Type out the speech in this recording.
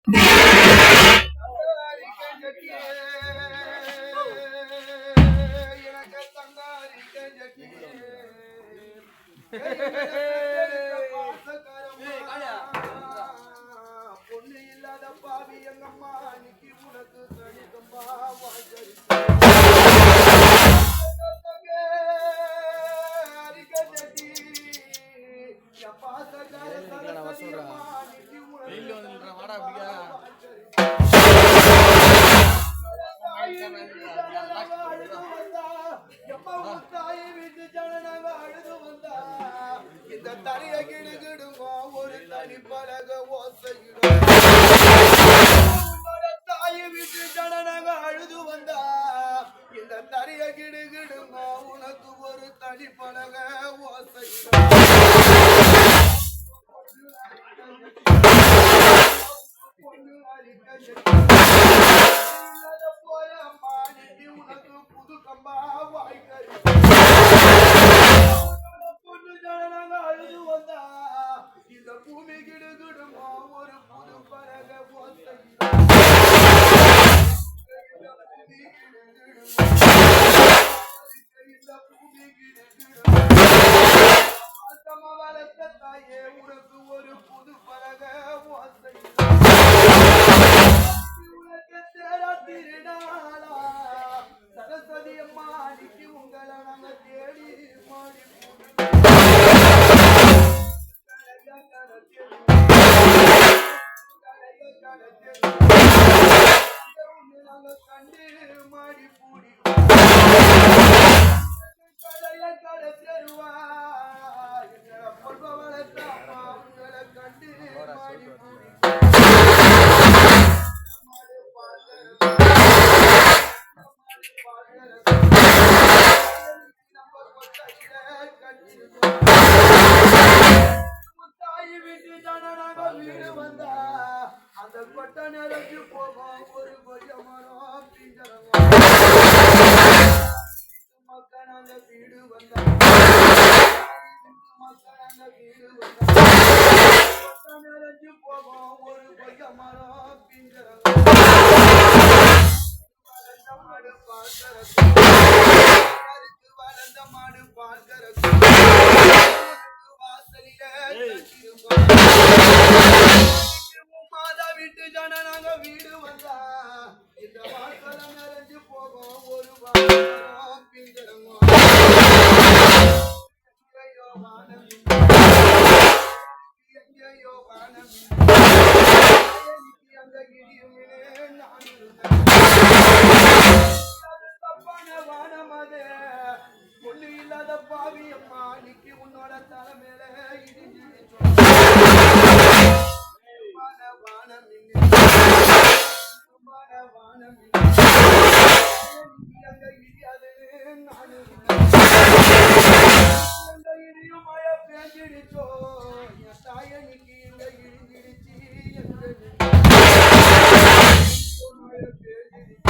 பொண்ணு இல்லாத பாவி எங்கம்மா நிக்கி உனக்கு தனிக்கம்மா வாங்கி இந்த தனிய கிடுகிடுமா ஒரு தனி பழக ஓசையிடும் தாயை விட்டு ஜனனக அழுது வந்தா இந்த தனிய கிடுகிடுமா உனக்கு ஒரு தனி பழக ஓசையிடும் உனக்கு புது கம்பா வாய்க்கறி அழுது வந்தா இந்த பூமி கிடுகிடுமா ஒரு புது பழக வளர்த்த தாயே உனக்கு ஒரு புது பழக உனக்கு தேரா திருநாளா சரஸ்வதி அம்மா அன்னைக்கு உங்களை நாங்க தேடி மாடி கண்டு மாடி பூடி கடைய கடை சேருவா பொல்வ வளர்த்தாமா உங்களை கண்டு மாடி பூடி தாய் வீட்டு ஜனநாக வீடு வந்தா அந்த கொட்ட நிறஞ்சு போகும் ஒரு கொஞ்சமரம் மக்களாங்க வீடு வந்தா மக்களாங்க வீடு வந்தா கொட்ட நிறஞ்சு போகும் ஒரு கொஞ்சமரம் பிஞ்சரம் வளர்ந்த மாடு பார்க்கறது வளர்ந்த மாடு பார்க்கறது மாதா வீட்டு ஜனநாங்க வீடு வந்தா இந்த வாசல நிறைஞ்சு போகும் ஒரு வாரம் பிஞ்சரமா எங்கேயோ வானம் அந்த கிடியுமே நான் தப்பான வானம் அது பொண்ணு இல்லாத பாவி அம்மா நிக்கி உன்னோட தலைமையில இடிஞ்சு வானம் வானம் அங்க இடியாது நானு இடியும் மழை பேஞ்சிடுச்சோ என் தாய நிக்கி இங்க இடிஞ்சிடுச்சு மழை பேஞ்சிடுச்சு